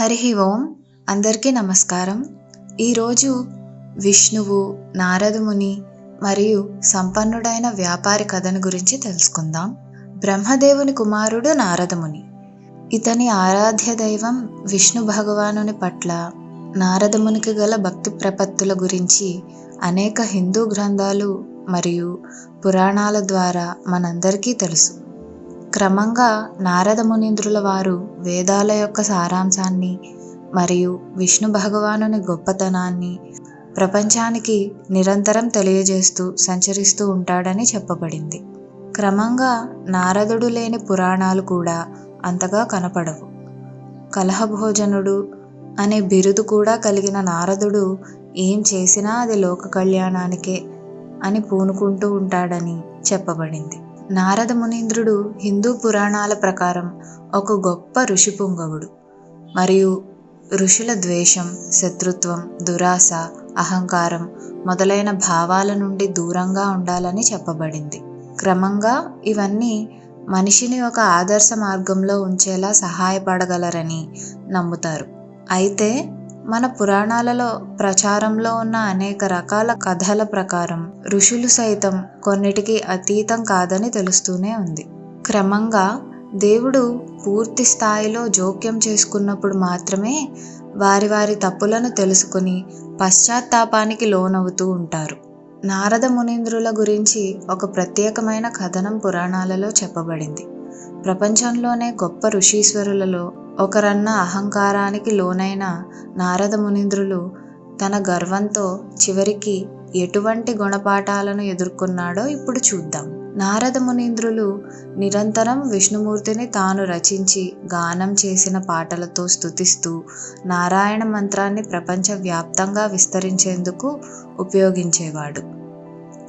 హరి ఓం. అందరికీ నమస్కారం. ఈరోజు విష్ణువు, నారదముని మరియు సంపన్నుడైన వ్యాపారి కథను గురించి తెలుసుకుందాం. బ్రహ్మదేవుని కుమారుడు నారదముని. ఇతని ఆరాధ్య దైవం విష్ణు భగవానుని పట్ల నారదమునికి గల భక్తి ప్రపత్తుల గురించి అనేక హిందూ గ్రంథాలు మరియు పురాణాల ద్వారా మనందరికీ తెలుసు. క్రమంగా నారద మునీంద్రుల వారు వేదాల యొక్క సారాంశాన్ని మరియు విష్ణు భగవానుని గొప్పతనాన్ని ప్రపంచానికి నిరంతరం తెలియజేస్తూ సంచరిస్తూ ఉంటాడని చెప్పబడింది. క్రమంగా నారదుడు లేని పురాణాలు కూడా అంతగా కనపడవు. కలహభోజనుడు అనే బిరుదు కూడా కలిగిన నారదుడు ఏం చేసినా అది లోక కళ్యాణానికే అని పూనుకుంటూ ఉంటాడని చెప్పబడింది. నారద మునీంద్రుడు హిందూ పురాణాల ప్రకారం ఒక గొప్ప ఋషి పుంగవుడు మరియు ఋషుల ద్వేషం, శత్రుత్వం, దురాశ, అహంకారం మొదలైన భావాల నుండి దూరంగా ఉండాలని చెప్పబడింది. క్రమంగా ఇవన్నీ మనిషిని ఒక ఆదర్శ మార్గంలో ఉంచేలా సహాయపడగలరని నమ్ముతారు. అయితే మన పురాణాలలో ప్రచారంలో ఉన్న అనేక రకాల కథల ప్రకారం ఋషులు సైతం కొన్నిటికి అతీతం కాదని తెలుస్తూనే ఉంది. క్రమంగా దేవుడు పూర్తి స్థాయిలో జోక్యం చేసుకున్నప్పుడు మాత్రమే వారి వారి తప్పులను తెలుసుకుని పశ్చాత్తాపానికి లోనవుతూ ఉంటారు. నారద మునీంద్రుల గురించి ఒక ప్రత్యేకమైన కథనం పురాణాలలో చెప్పబడింది. ప్రపంచంలోనే గొప్ప ఋషీశ్వరులలో ఒకరన్న అహంకారానికి లోనైన నారద మునీంద్రులు తన గర్వంతో చివరికి ఎటువంటి గుణపాఠాలను ఎదుర్కొన్నాడో ఇప్పుడు చూద్దాం. నారద మునీంద్రులు నిరంతరం విష్ణుమూర్తిని తాను రచించి గానం చేసిన పాటలతో స్తుతిస్తూ నారాయణ మంత్రాన్ని ప్రపంచవ్యాప్తంగా విస్తరించేందుకు ఉపయోగించేవాడు.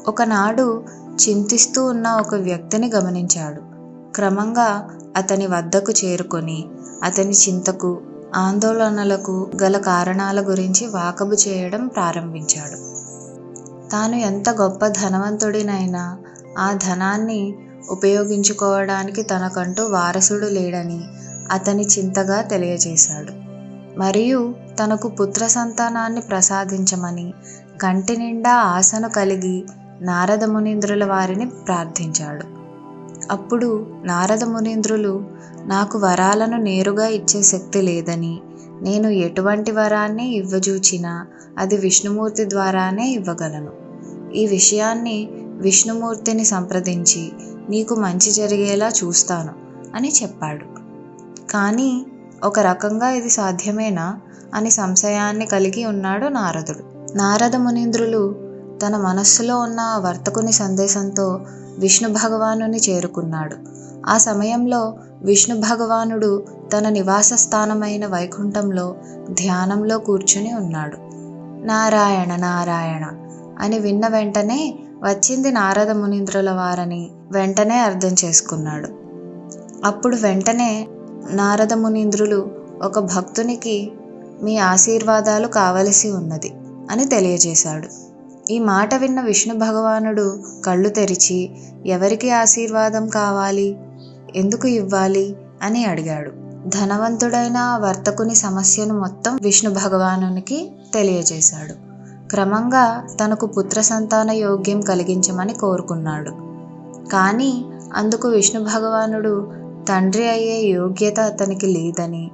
ఒకనాడు చింతిస్తూ ఉన్న ఒక వ్యక్తిని గమనించాడు. క్రమంగా అతని వద్దకు చేరుకొని అతని చింతకు, ఆందోళనలకు గల కారణాల గురించి వాకబు చేయడం ప్రారంభించాడు. తాను ఎంత గొప్ప ధనవంతుడినైనా ఆ ధనాన్ని ఉపయోగించుకోవడానికి తనకంటూ వారసుడు లేడని అతని చింతగా తెలియజేశాడు. మరియు తనకు పుత్ర సంతానాన్ని ప్రసాదించమని కంటి నిండా ఆశను కలిగి నారద మునీంద్రుల వారిని ప్రార్థించాడు. అప్పుడు నారద మునీంద్రులు, నాకు వరాలను నేరుగా ఇచ్చే శక్తి లేదని, నేను ఎటువంటి వరాన్ని ఇవ్వజూచినా అది విష్ణుమూర్తి ద్వారానే ఇవ్వగలను. ఈ విషయాన్ని విష్ణుమూర్తిని సంప్రదించి నీకు మంచి జరిగేలా చూస్తాను అని చెప్పాడు. కానీ ఒక రకంగా ఇది సాధ్యమేనా అని సంశయాన్ని కలిగి ఉన్నాడు నారదుడు. నారద మునీంద్రులు తన మనస్సులో ఉన్న వర్తకుని సందేశంతో విష్ణు భగవానుని చేరుకున్నాడు. ఆ సమయంలో విష్ణు భగవానుడు తన నివాస స్థానమైన వైకుంఠంలో ధ్యానంలో కూర్చుని ఉన్నాడు. నారాయణ నారాయణ అని విన్న వెంటనే వచ్చింది నారద మునీంద్రుల వారని వెంటనే అర్థం చేసుకున్నాడు. అప్పుడు వెంటనే నారద మునీంద్రులు ఒక భక్తునికి మీ ఆశీర్వాదాలు కావలసి ఉన్నది అని తెలియజేశాడు. ఈ మాట విన్న విష్ణు భగవానుడు కళ్ళు తెరిచి ఎవరికి ఆశీర్వాదం కావాలి, ఎందుకు ఇవ్వాలి అని అడిగాడు. ధనవంతుడైన ఆ వర్తకుని సమస్యను మొత్తం విష్ణు భగవానునికి తెలియజేశాడు. క్రమంగా తనకు పుత్ర సంతాన యోగ్యం కలిగించమని కోరుకున్నాడు. కానీ అందుకు విష్ణు భగవానుడు తండ్రి అయ్యే యోగ్యత అతనికి లేదని,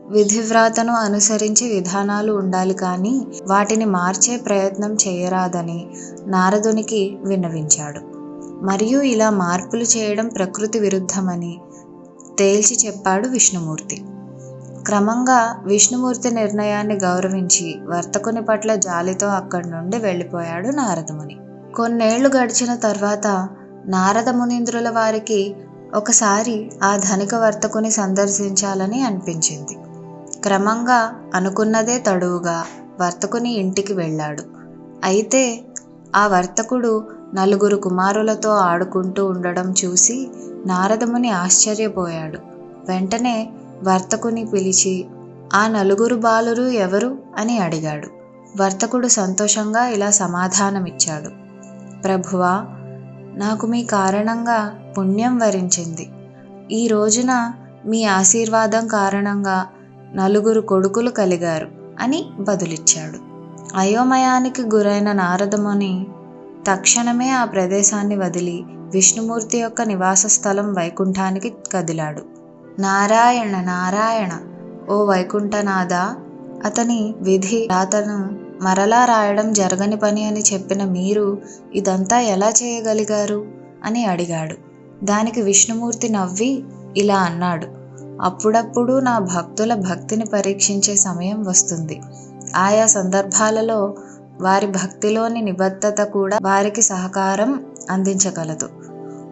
విధివ్రాతను అనుసరించి విధానాలు ఉండాలి కానీ వాటిని మార్చే ప్రయత్నం చేయరాదని నారదునికి విన్నవించాడు. మరియు ఇలా మార్పులు చేయడం ప్రకృతి విరుద్ధమని తేల్చి చెప్పాడు విష్ణుమూర్తి. క్రమంగా విష్ణుమూర్తి నిర్ణయాన్ని గౌరవించి వర్తకుని పట్ల జాలితో అక్కడి నుండి వెళ్ళిపోయాడు నారదముని. కొన్నేళ్లు గడిచిన తర్వాత నారద మునీంద్రుల వారికి ఒకసారి ఆ ధనిక వర్తకుని సందర్శించాలని అనిపించింది. క్రమంగా అనుకున్నదే తడువుగా వర్తకుని ఇంటికి వెళ్ళాడు. అయితే ఆ వర్తకుడు నలుగురు కుమారులతో ఆడుకుంటూ ఉండడం చూసి నారదముని ఆశ్చర్యపోయాడు. వెంటనే వర్తకుని పిలిచి ఆ నలుగురు బాలురు ఎవరు అని అడిగాడు. వర్తకుడు సంతోషంగా ఇలా సమాధానమిచ్చాడు. ప్రభువా, నాకు మీ కారణంగా పుణ్యం వరించింది. ఈ రోజున మీ ఆశీర్వాదం కారణంగా 9 కొడుకులు కలిగారు అని బదులిచ్చాడు. అయోమయానికి గురైన నారదముని తక్షణమే ఆ ప్రదేశాన్ని వదిలి విష్ణుమూర్తి యొక్క నివాస స్థలం వైకుంఠానికి కదిలాడు. నారాయణ నారాయణ, ఓ వైకుంఠనాథ, అతని విధి రాతను మరలా రాయడం జరగని పని అని చెప్పిన మీరు ఇదంతా ఎలా చేయగలిగారు అని అడిగాడు. దానికి విష్ణుమూర్తి నవ్వి ఇలా అన్నాడు, అప్పుడప్పుడు నా భక్తుల భక్తిని పరీక్షించే సమయం వస్తుంది. ఆయా సందర్భాలలో వారి భక్తిలోని నిబద్ధత కూడా వారికి సహకారం అందించగలదు.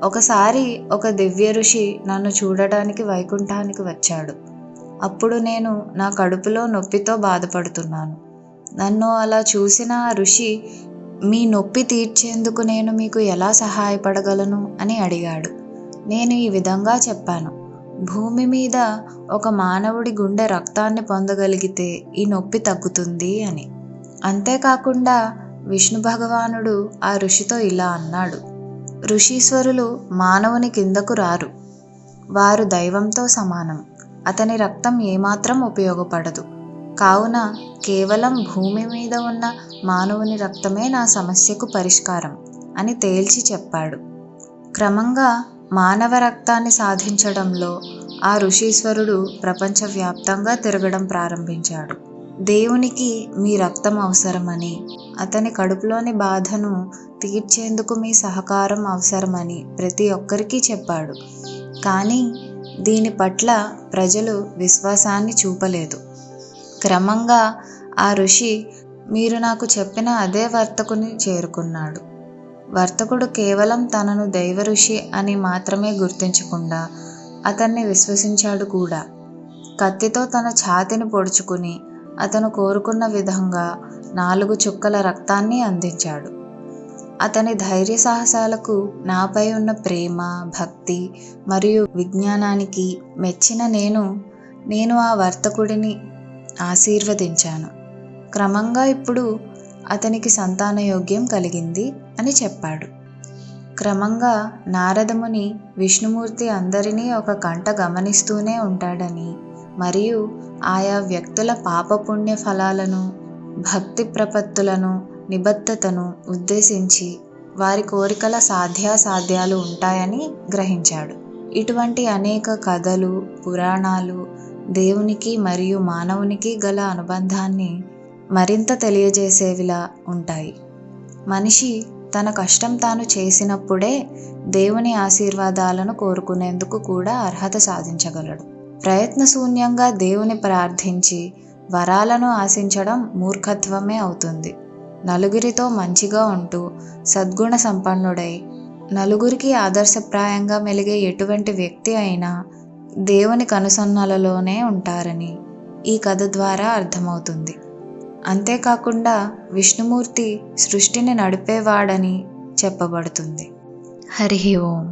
ఒకసారి ఒక దివ్య ఋషి నన్ను చూడడానికి వైకుంఠానికి వచ్చాడు. అప్పుడు నేను నా కడుపులో నొప్పితో బాధపడుతున్నాను. నన్ను అలా చూసిన ఆ ఋషి, మీ నొప్పి తీర్చేందుకు నేను మీకు ఎలా సహాయపడగలను అని అడిగాడు. నేను ఈ విధంగా చెప్పాను, భూమి మీద ఒక మానవుడి గుండె రక్తాన్ని పొందగలిగితే ఈ నొప్పి తగ్గుతుంది అని. అంతేకాకుండా విష్ణు భగవానుడు ఆ ఋషితో ఇలా అన్నాడు, ఋషీశ్వరులు మానవుని కిందకు రారు, వారు దైవంతో సమానం. అతని రక్తం ఏమాత్రం ఉపయోగపడదు. కావున కేవలం భూమి మీద ఉన్న మానవుని రక్తమే నా సమస్యకు పరిష్కారం అని తేల్చి చెప్పాడు. క్రమంగా మానవ రక్తాన్ని సాధించడంలో ఆ ఋషీశ్వరుడు ప్రపంచవ్యాప్తంగా తిరగడం ప్రారంభించాడు. దేవునికి మీ రక్తం అవసరమని, అతని కడుపులోని బాధను తీర్చేందుకు మీ సహకారం అవసరమని ప్రతి ఒక్కరికి చెప్పాడు. కానీ దీని పట్ల ప్రజలు విశ్వాసాన్ని చూపలేదు. క్రమంగా ఆ ఋషి మీరు నాకు చెప్పిన అదే వర్తకుని చేరుకున్నాడు. వర్తకుడు కేవలం తనను దైవ ఋషి అని మాత్రమే గుర్తించకుండా అతన్ని విశ్వసించాడు కూడా. కత్తితో తన ఛాతిని పొడుచుకుని అతను కోరుకున్న విధంగా 4 చుక్కల రక్తాన్ని అందించాడు. అతని ధైర్య సాహసాలకు నాపై ఉన్న ప్రేమ, భక్తి మరియు విజ్ఞానానికి మెచ్చిన నేను ఆ వర్తకుడిని ఆశీర్వదించాను. క్రమంగా ఇప్పుడు అతనికి సంతానయోగ్యం కలిగింది అని చెప్పాడు. క్రమంగా నారదముని విష్ణుమూర్తి అందరినీ ఒక కంట గమనిస్తూనే ఉంటాడని, మరియు ఆయా వ్యక్తుల పాపపుణ్య ఫలాలను, భక్తి ప్రపత్తులను, నిబద్ధతను ఉద్దేశించి వారి కోరికల సాధ్యాసాధ్యాలు ఉంటాయని గ్రహించాడు. ఇటువంటి అనేక కథలు, పురాణాలు దేవునికి మరియు మానవునికి గల అనుబంధాన్ని మరింత తెలియజేసేవిలా ఉంటాయి. మనిషి తన కష్టం తాను చేసినప్పుడే దేవుని ఆశీర్వాదాలను కోరుకునేందుకు కూడా అర్హత సాధించగలడు. ప్రయత్నశూన్యంగా దేవుని ప్రార్థించి వరాలను ఆశించడం మూర్ఖత్వమే అవుతుంది. నలుగురితో మంచిగా ఉంటూ సద్గుణ సంపన్నుడై నలుగురికి ఆదర్శప్రాయంగా మెలిగే ఎటువంటి వ్యక్తి అయినా దేవుని కనుసన్నలలోనే ఉంటారని ఈ కథ ద్వారా అర్థమవుతుంది. అంతేకాకుండా విష్ణుమూర్తి సృష్టిని నడిపేవాడని చెప్పబడుతుంది. హరి ఓం.